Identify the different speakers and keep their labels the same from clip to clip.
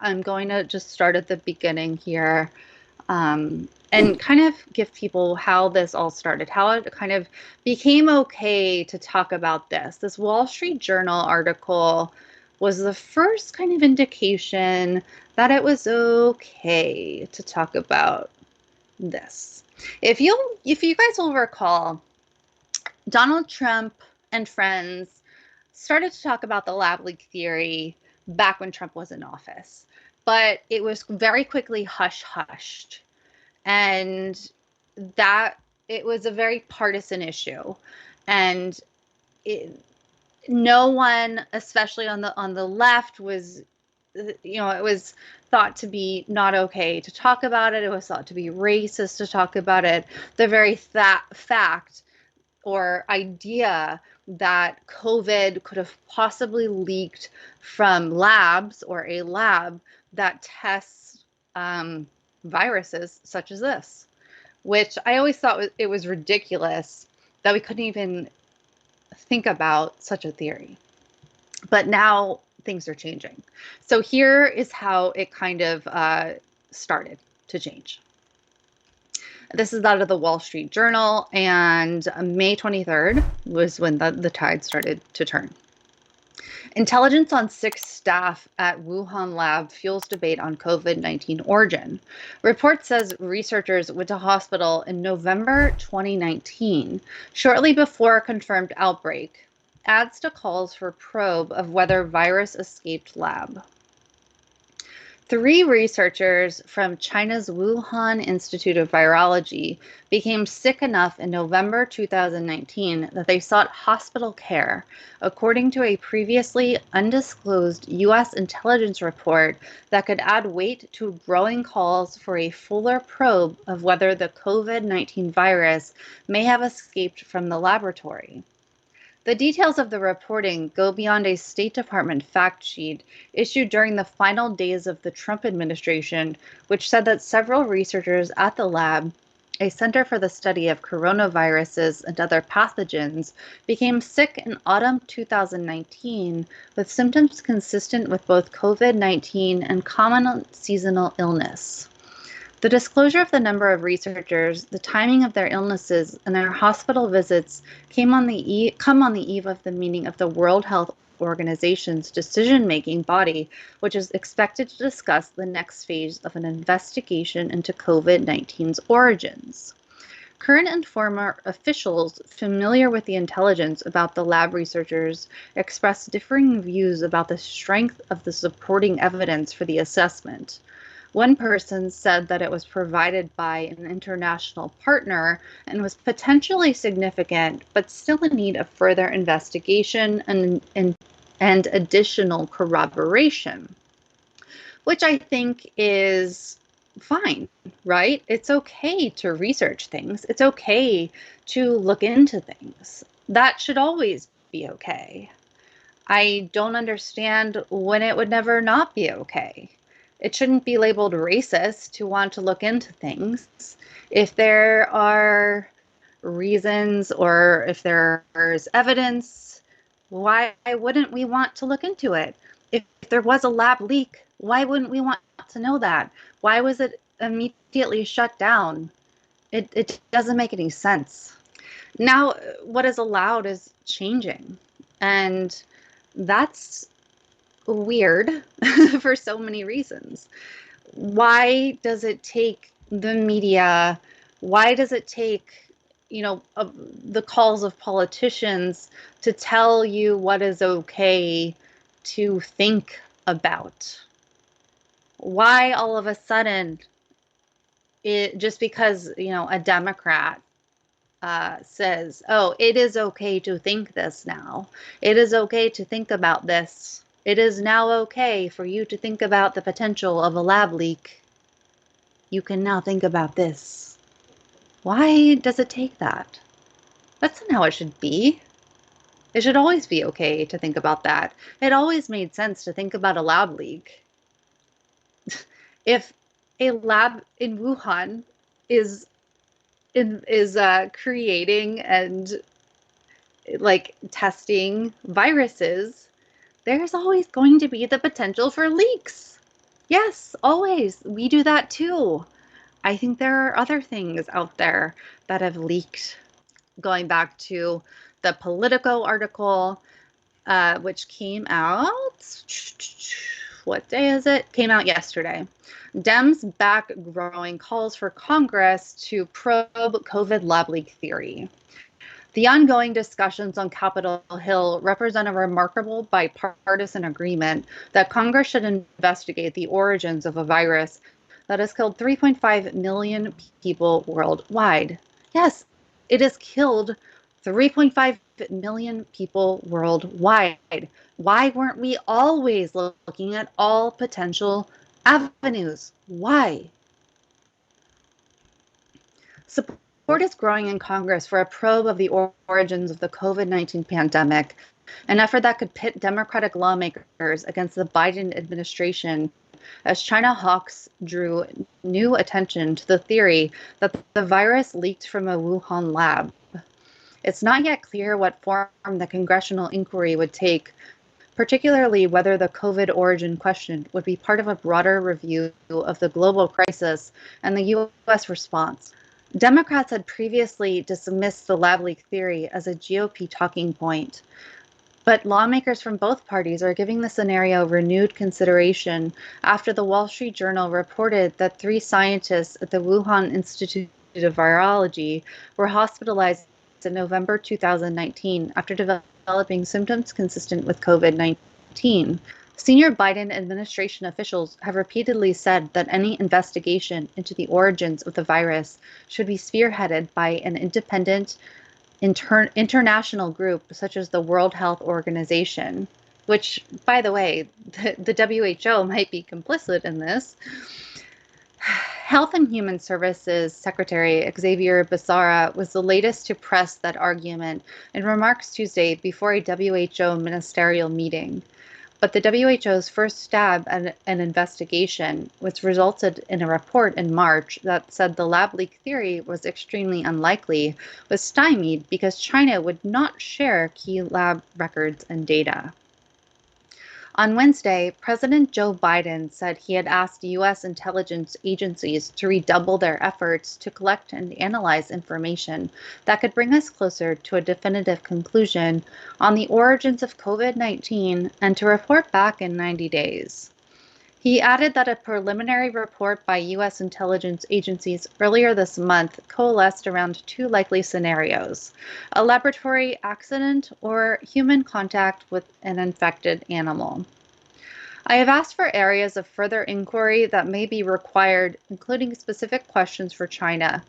Speaker 1: I'm going to just start at the beginning here, and kind of give people how this all started, how it kind of became okay to talk about this. This Wall Street Journal article was the first kind of indication that it was okay to talk about this. If you guys will recall, Donald Trump and friends started to talk about the lab leak theory back when Trump was in office, but it was very quickly hush-hushed, and that it was a very partisan issue, and it, no one, especially on the left, was, it was thought to be not okay to talk about it. It was thought to be racist to talk about it. The very fact or idea that COVID could have possibly leaked from labs or a lab that tests viruses such as this, which I always thought it was ridiculous that we couldn't even think about such a theory. But now things are changing. So here is how it kind of started to change. This is out of the Wall Street Journal, and May 23rd was when the tide started to turn. Intelligence on 6 staff at Wuhan lab fuels debate on COVID-19 origin. Report says researchers went to hospital in November 2019, shortly before a confirmed outbreak. Adds to calls for probe of whether virus escaped lab. 3 researchers from China's Wuhan Institute of Virology became sick enough in November 2019 that they sought hospital care, according to a previously undisclosed U.S. intelligence report that could add weight to growing calls for a fuller probe of whether the COVID-19 virus may have escaped from the laboratory. The details of the reporting go beyond a State Department fact sheet issued during the final days of the Trump administration, which said that several researchers at the lab, a center for the study of coronaviruses and other pathogens, became sick in autumn 2019 with symptoms consistent with both COVID-19 and common seasonal illness. The disclosure of the number of researchers, the timing of their illnesses, and their hospital visits come on the eve of the meeting of the World Health Organization's decision-making body, which is expected to discuss the next phase of an investigation into COVID-19's origins. Current and former officials familiar with the intelligence about the lab researchers expressed differing views about the strength of the supporting evidence for the assessment. One person said that it was provided by an international partner and was potentially significant, but still in need of further investigation and additional corroboration, which I think is fine, right? It's okay to research things. It's okay to look into things. That should always be okay. I don't understand when it would never not be okay. It shouldn't be labeled racist to want to look into things. If there are reasons or if there's evidence, why wouldn't we want to look into it? If there was a lab leak, why wouldn't we want to know that? Why was it immediately shut down? It doesn't make any sense. Now, what is allowed is changing. And that's weird for so many reasons. Why does it take the media? Why does it take, the calls of politicians to tell you what is okay to think about? Why all of a sudden, just because, a Democrat says, oh, it is okay to think this now. It is okay to think about this. It is now okay for you to think about the potential of a lab leak. You can now think about this. Why does it take that? That's not how it should be. It should always be okay to think about that. It always made sense to think about a lab leak. If a lab in Wuhan is creating and testing viruses, there's always going to be the potential for leaks. Yes, always. We do that too. I think there are other things out there that have leaked, going back to the Politico article, which came out, what day is it? Came out yesterday. Dems back growing calls for Congress to probe COVID lab leak theory. The ongoing discussions on Capitol Hill represent a remarkable bipartisan agreement that Congress should investigate the origins of a virus that has killed 3.5 million people worldwide. Yes, it has killed 3.5 million people worldwide. Why weren't we always looking at all potential avenues? Why? Support is growing in Congress for a probe of the origins of the COVID-19 pandemic, an effort that could pit Democratic lawmakers against the Biden administration as China hawks drew new attention to the theory that the virus leaked from a Wuhan lab. It's not yet clear what form the congressional inquiry would take, particularly whether the COVID origin question would be part of a broader review of the global crisis and the U.S. response. Democrats had previously dismissed the lab leak theory as a GOP talking point, but lawmakers from both parties are giving the scenario renewed consideration after the Wall Street Journal reported that 3 scientists at the Wuhan Institute of Virology were hospitalized in November 2019 after developing symptoms consistent with COVID-19. Senior Biden administration officials have repeatedly said that any investigation into the origins of the virus should be spearheaded by an independent international group such as the World Health Organization, which, by the way, the WHO might be complicit in this. Health and Human Services Secretary Xavier Becerra was the latest to press that argument in remarks Tuesday before a WHO ministerial meeting. But the WHO's first stab at an investigation, which resulted in a report in March that said the lab leak theory was extremely unlikely, was stymied because China would not share key lab records and data. On Wednesday, President Joe Biden said he had asked U.S. intelligence agencies to redouble their efforts to collect and analyze information that could bring us closer to a definitive conclusion on the origins of COVID-19 and to report back in 90 days. He added that a preliminary report by U.S. intelligence agencies earlier this month coalesced around 2 likely scenarios: a laboratory accident or human contact with an infected animal. I have asked for areas of further inquiry that may be required, including specific questions for China.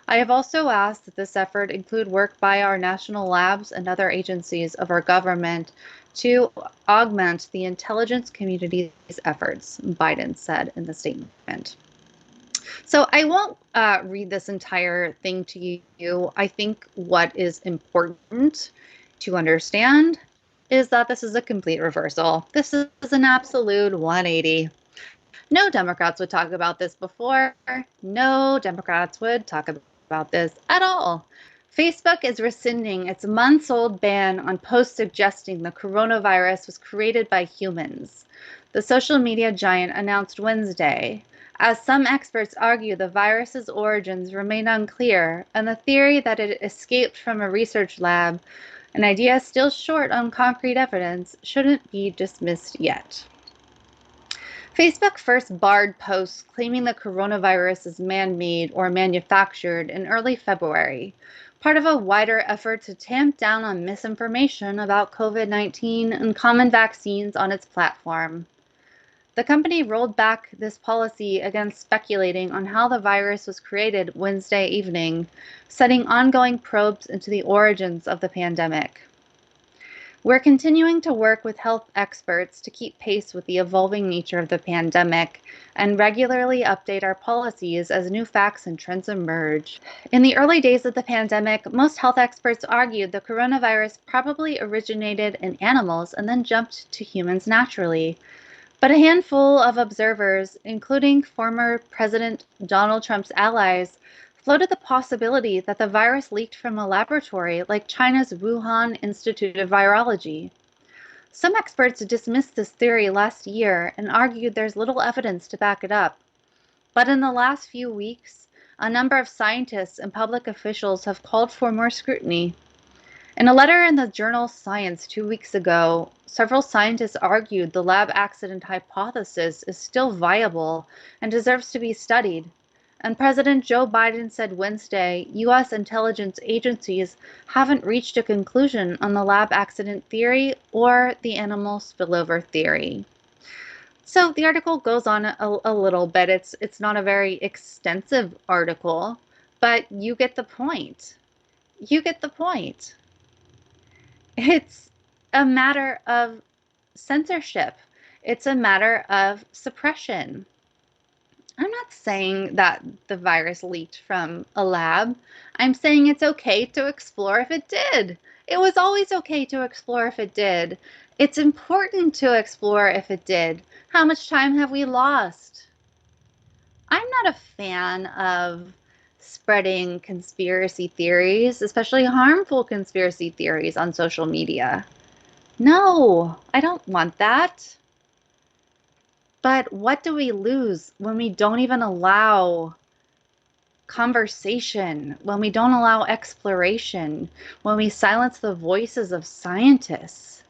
Speaker 1: I have also asked that this effort include work by our national labs and other agencies of our government to augment the intelligence community's efforts, Biden said in the statement. So I won't read this entire thing to you. I think what is important to understand is that this is a complete reversal. This is an absolute 180. No Democrats would talk about this before. No Democrats would talk about this at all. Facebook is rescinding its months-old ban on posts suggesting the coronavirus was created by humans, the social media giant announced Wednesday, as some experts argue the virus's origins remain unclear and the theory that it escaped from a research lab, an idea still short on concrete evidence, shouldn't be dismissed yet. Facebook first barred posts claiming the coronavirus is man-made or manufactured in early February, part of a wider effort to tamp down on misinformation about COVID-19 and common vaccines on its platform. The company rolled back this policy against speculating on how the virus was created Wednesday evening, setting ongoing probes into the origins of the pandemic. We're continuing to work with health experts to keep pace with the evolving nature of the pandemic and regularly update our policies as new facts and trends emerge. In the early days of the pandemic, most health experts argued the coronavirus probably originated in animals and then jumped to humans naturally. But a handful of observers, including former President Donald Trump's allies, floated the possibility that the virus leaked from a laboratory like China's Wuhan Institute of Virology. Some experts dismissed this theory last year and argued there's little evidence to back it up. But in the last few weeks, a number of scientists and public officials have called for more scrutiny. In a letter in the journal Science 2 weeks ago, several scientists argued the lab accident hypothesis is still viable and deserves to be studied. And President Joe Biden said Wednesday U.S. intelligence agencies haven't reached a conclusion on the lab accident theory or the animal spillover theory. So the article goes on a little bit. It's not a very extensive article, but you get the point. You get the point. It's a matter of censorship. It's a matter of suppression. I'm not saying that the virus leaked from a lab. I'm saying it's okay to explore if it did. It was always okay to explore if it did. It's important to explore if it did. How much time have we lost? I'm not a fan of spreading conspiracy theories, especially harmful conspiracy theories on social media. No, I don't want that. But what do we lose when we don't even allow conversation, when we don't allow exploration, when we silence the voices of scientists?